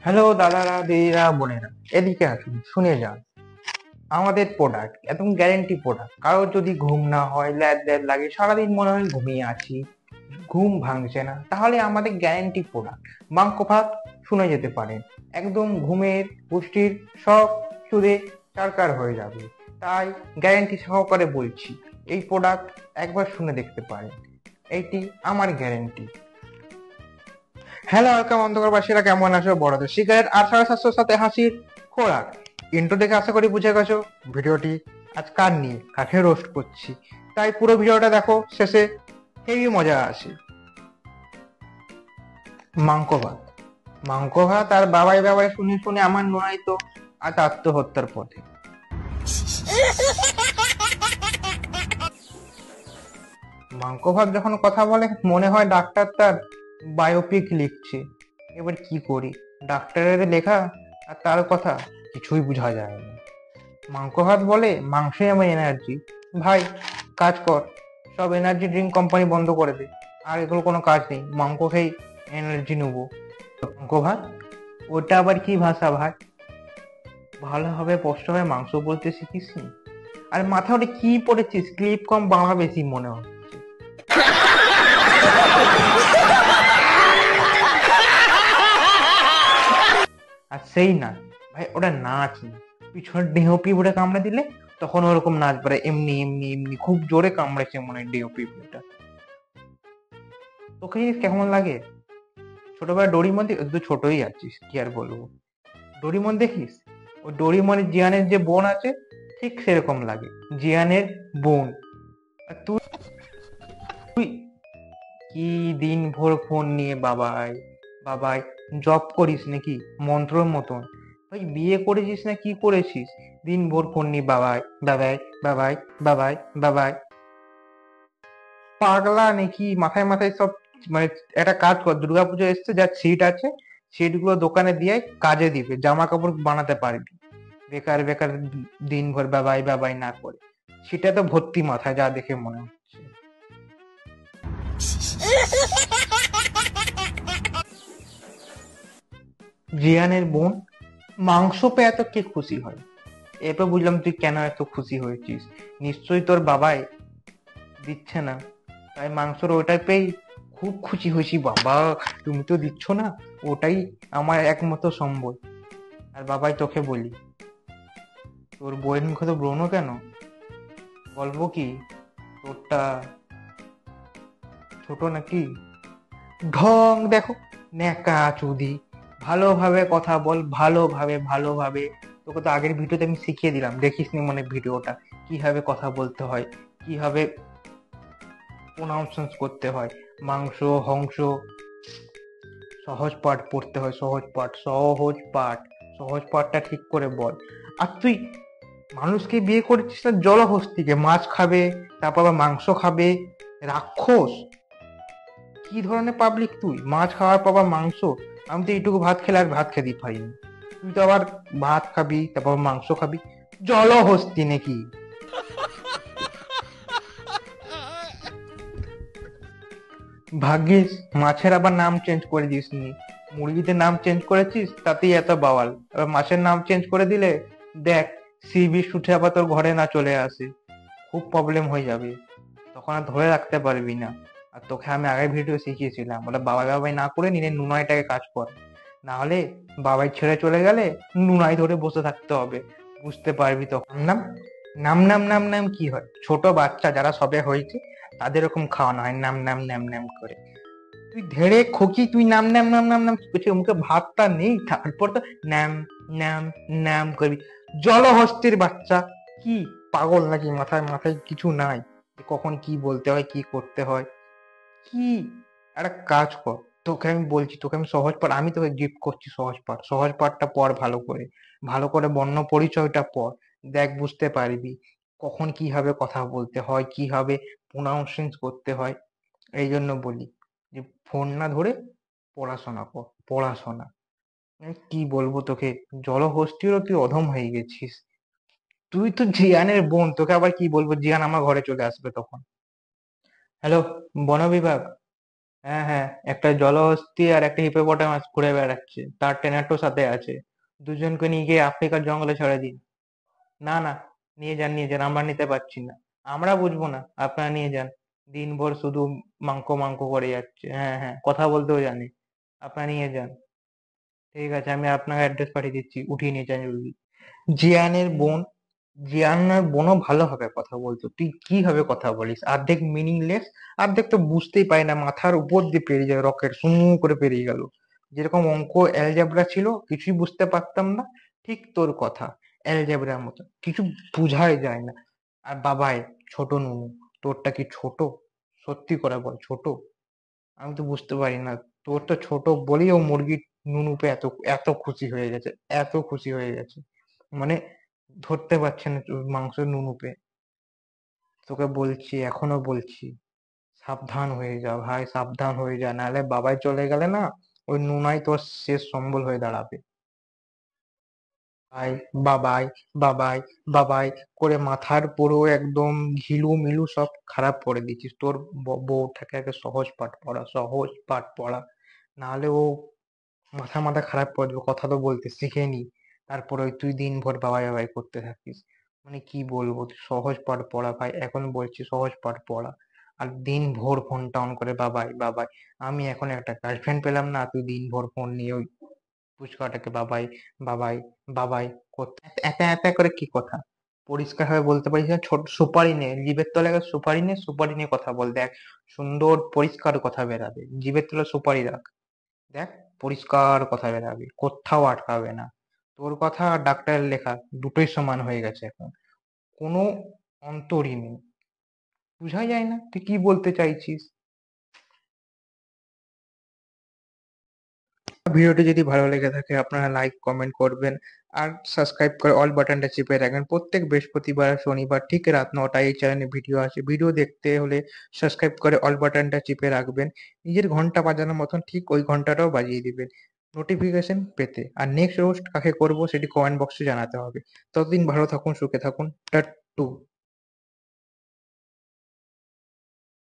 Hello দাদারা, দিদিরা, বোনেরা, এদিকে আসুন, শুনে যান। আমাদের প্রোডাক্ট একদম গ্যারেন্টি প্রোডাক্ট। কারোর যদি ঘুম না হয়, ল্যাদ ল্যাদ লাগে, সারাদিন মনে হয় ঘুমিয়ে আছি, ঘুম ভাঙছে না, তাহলে আমাদের গ্যারেন্টি প্রোডাক্ট মাঙ্কো ভাত শুনে যেতে পারেন। একদম ঘুমের পুষ্টির সব চুরে চারকার হয়ে যাবে। তাই গ্যারেন্টি সহকারে বলছি, এই প্রোডাক্ট একবার শুনে দেখতে পারেন। এইটি আমার গ্যারেন্টি। হ্যালো ওয়েলকাম অন্ধকারবাসীরা, কেমন আছো? বড়দের সিগারেট আর 750 সাথে হাসির খোরাক। ইন্ট্রো দেখে আশা করি বুঝে গেছো ভিডিওটি আজ কার নিয়ে, কাকে রোস্ট করছি। তাই পুরো ভিডিওটা দেখো, শেষে হেভি মজা আসে। মাংকো ভাত। মাংকো ভাত আর বাবাই বাবাই শুনে শুনে আমার নোনাই তো আজ আত্মহত্যার পথে। মাংকো ভাত যখন কথা বলে মনে হয় ডাক্তার তার বায়োপিক লিখছে। এবার কি করি, ডাক্তারের লেখা আর তার কথা কিছুই বোঝা যায় না। মাংকো ভাত বলে মাংসই আমার এনার্জি। ভাই, কাজ কর, সব এনার্জি ড্রিঙ্ক কোম্পানি বন্ধ করে দে, আর এগুলো কোনো কাজ নেই, মাংকো খেয়ে এনার্জি নেবো। মাংকো ভাত, ওটা আবার কি ভাষা ভাই? ভালোভাবে স্পষ্টভাবে মাংস বলতে শিখিস নি? আর মাথা ওটা কি পড়েছিস, ক্লিপ কম বাংলা বেশি মনে হচ্ছে। আর সেই নাচ ভাই, ওটা নাচ না, পিছনের ডেহ পিঁপড়ে কামড়ে দিলে তখন ওরকম নাচ পারে, এমনি এমনি এমনি খুব জোরে কামড়েছে মনে হয় ডেহ পিঁপড়েটা। তোকে জিনিস কেমন লাগে? ছোটবেলায় ডোরিমন দেখ, তুই ছোটই আছিস, কি আর বলবো। ডোরিমন দেখিস? ওই ডোরিমনের জিয়ানের যে বোন আছে, ঠিক সেরকম লাগে, জিয়ানের বোন। আর তুই তুই কি দিন ভোর ফোন নিয়ে বাবাই বাবাই জব করিস নাকি মন্ত্রর মতন? ভাই, বিয়ে করেছিস না কি করেছিস? দিন ভোর ফোন নিয়ে বাবাই বাবাই বাবাই বাবাই বাবাই। পাগলা নাকি মাথায় মাথায় সব? মানে একটা কাজ কর, দুর্গাপুজো এসছে, যা ছিট আছে ছিট গুলো দোকানে দিয়ে কাজে দিবে, জামা কাপড় বানাতে পারবি। বেকার বেকার দিন ভর বাবাই বাবাই না করে। সেটা তো ভর্তি মাথায়, যা দেখে মনে হচ্ছে। জিয়ানের বোন মাংস পেয়ে এত কে খুশি হয়? এরপর বুঝলাম তুই কেন এত খুশি হয়েছিস। নিশ্চয়ই তোর বাবাই দিচ্ছে না, তাই মাংসর ওটাই পেয়ে খুব খুশি হয়েছি। বাবা, তুমি তো দিচ্ছ না, ওটাই আমার একমাত্র সম্বল। আর বাবাই তোকে বলি, তোর বইয়ের মুখে তো ব্রণ কেন? গল্প কি তোরটা ছোট নাকি? ঢং দেখো, ন্যাকা চুদি। ভালোভাবে কথা বল, ভালোভাবে ভালোভাবে। তোকে তো আগের ভিডিওতে আমি শিখিয়ে দিলাম, দেখিস নি মানে ভিডিওটা, কিভাবে কথা বলতে হয়, কিভাবে প্রোনাউন্সেন্স করতে হয়। মাংস, হংস, সহজ পাঠ পড়তে হয়, সহজ পাঠ, সহজ পাঠ, সহজ পাঠটা ঠিক করে বল। আর তুই মানুষকে বিয়ে করেছিস না জলহস্তিকে, মাছ খাবে, তারপর আবার মাংস খাবে, রাক্ষস। কি ধরনের পাবলিক তুই, মাছ খাওয়ার পর আবার মাংস? আমি তো এইটুকু ভাত খেলে আর ভাত খেতে পারিনি, তুই তো আবার ভাত খাবি তারপর মাংস খাবি, জলহস্তি নাকি? ভাগ্যিস মাছের আবার নাম চেঞ্জ করে দিসনি। মুরগিতে নাম চেঞ্জ করেছিস তাতেই এত বাওয়াল, এবার মাছের নাম চেঞ্জ করে দিলে দেখ, সি বিচ উঠে আবার তোর ঘরে না চলে আসে, খুব প্রবলেম হয়ে যাবে, তখন আর ধরে রাখতে পারবি না। আর তোকে আমি আগের ভিডিও শিখিয়েছিলাম, ওটা বাবাই বাবাই না করে নিলে নুনাইটাকে কাজ কর, না হলে বাবাই ছেড়ে চলে গেলে নুনাই ধরে বসে থাকতে হবে, বুঝতে পারবি তখন। নাম নাম নাম নাম নাম কি হয়? ছোট বাচ্চা যারা সবে হয়েছে তাদের এরকম খাওয়ানো হয়, নাম নাম নাম নাম করে। তুই ধেড়ে খোকি, তুই নাম নাম নাম নাম নাম কি করছিস? মুখে ভাতটা নেই, তারপর তো নাম নাম নাম করবি। জলহস্তির বাচ্চা, কি পাগল নাকি? মাথায় মাথায় কিছু নাই যে কখন কি বলতে হয়, কি করতে হয়? কি, একটা কাজ কর, তোকে আমি বলছি, তোকে আমি সহজ পাঠ, আমি তোকে গিফট করছি সহজ পাঠ, সহজ পাঠটা পড় ভালো করে, ভালো করে বর্ণ পরিচয়টা পড়, দেখ বুঝতে পারবি কখন কিভাবে কথা বলতে হয়, কিভাবে প্রোনাউন্সিয়েন্স করতে হয়। এই জন্য বলি যে ফোন না ধরে পড়াশোনা কর, পড়াশোনা। কি বলবো তোকে, জলহস্তিরও তুই অধম হয়ে গেছিস। তুই তো জিয়ানের বোন, তোকে আবার কি বলবো, জিয়ান আমার ঘরে চলে আসবে তখন। হ্যালো, বন বিভাগ, হ্যাঁ হ্যাঁ, একটা জলহস্তী আর একটা হিপোপটামাস ঘুরে বেড়াচ্ছে, তার টেনাটো সাথে আছে। দুজনকে নিয়ে গিয়ে আফ্রিকার জঙ্গলে ছেড়ে দিন। না না, নিয়ে যান নিয়ে যান, আমরা নিতে পারছি না। আমরা বুঝবো না, আপনারা নিয়ে যান। দিনভর শুধু মাংকো মাংকো করে যাচ্ছে, হ্যাঁ হ্যাঁ, কথা বলতেও জানে। আপনারা নিয়ে যান। ঠিক আছে, আমি আপনাকে অ্যাড্রেস পাঠিয়ে দিচ্ছি, উঠিয়ে নিয়ে যান জলদি। জিয়ানের বোন, জিয়ানের বোনও ভালো হবে কথা বলতো, তুই কিভাবে কথা বলিস, অর্ধেক মিনিংলেস, অর্ধেক তো বুঝতেই পারি না, মাথার উপর দিয়ে পেরিয়ে যায় রকেট শূন্য করে পেরিয়ে গেল। যেরকম অঙ্ক অ্যালজেব্রা ছিল, কিছুই বুঝতে পারতাম না, ঠিক তোর কথা অ্যালজেব্রার মতো কিছু বুঝাই যায় না। আর বাবাই, ছোট নুনু, তোরটা কি ছোট? সত্যি করে বল, ছোট? আমি তো বুঝতে পারি না। তোর তো ছোট বলেই ও মুরগির নুনু পেয়ে এত এত খুশি হয়ে গেছে, এত খুশি হয়ে গেছে, মানে ধরতে পারছে না মাংসের নুনু পেয়ে। তোকে বলছি, এখনো বলছি, সাবধান হয়ে যা ভাই, সাবধান হয়ে যা, নাহলে বাবাই চলে গেলে না, ওই নুনাই তোর শেষ সম্বল হয়ে দাঁড়াবে। ভাই, বাবাই, বাবাই, বাবাই করে মাথার পুরো একদম ঘিলু মিলু সব খারাপ করে দিচ্ছিস। তোর বউটাকে আগে সহজ পাঠ পড়া, সহজ পাঠ পড়া, নাহলে ও মাথা মাথা খারাপ করে দেবে, কথা তো বলতে শিখেনি। তারপরে ওই তুই দিনভর বাবাই বাবাই করতে থাকিস, মানে কি বলবো, তুই সহজ পাঠ পড়া ভাই, এখন বলছি সহজ পাঠ পড়া। আর দিন ভোর ফোনটা অন করে বাবাই বাবাই। আমি এখন একটা গার্লফ্রেন্ড পেলাম না, তুই দিন ভোর ফোন নিয়ে ওই পুচকাটাকে বাবাই বাবাই বাবাই করতে, একা একা করে কি কথা? পরিষ্কার ভাবে বলতে পারিস না? ছোট সুপারি নে, জিভের তলায় একটা সুপারি নে, সুপারি নিয়ে কথা বল, দেখ সুন্দর পরিষ্কার কথা বেরাবে, জিভের তলায় সুপারি রাখ, দেখ পরিষ্কার কথা বেরাবে, কোথাও আটকাবে না। তোর কথা আর ডাক্তারের লেখা দুটোই সমান হয়ে গেছে এখন, কোনো অন্তরই নেই। বুঝাই যায় না তুই কি বলতে চাইছিস। ভিডিওটি যদি ভালো লেগে থাকে আপনারা লাইক কমেন্ট করবেন, আর সাবস্ক্রাইব করে অল বাটনটা চেপে রাখবেন। প্রত্যেক বৃহস্পতিবার শনিবার ঠিক রাত 9টায় এই চ্যানেলে ভিডিও আসে, ভিডিও দেখতে হলে সাবস্ক্রাইব করে অল বাটনটা চেপে রাখবেন। নিজের ঘন্টা বাজানোর মতন ঠিক ওই ঘন্টাটাও বাজিয়ে দিবেন নোটিফিকেশন পেতে। আর নেক্সট রোস্ট কাকে করব সেটি কমেন্ট বক্সে জানাতে হবে। ততদিন ভালো থাকুন, সুখে থাকুন, টাট্টু।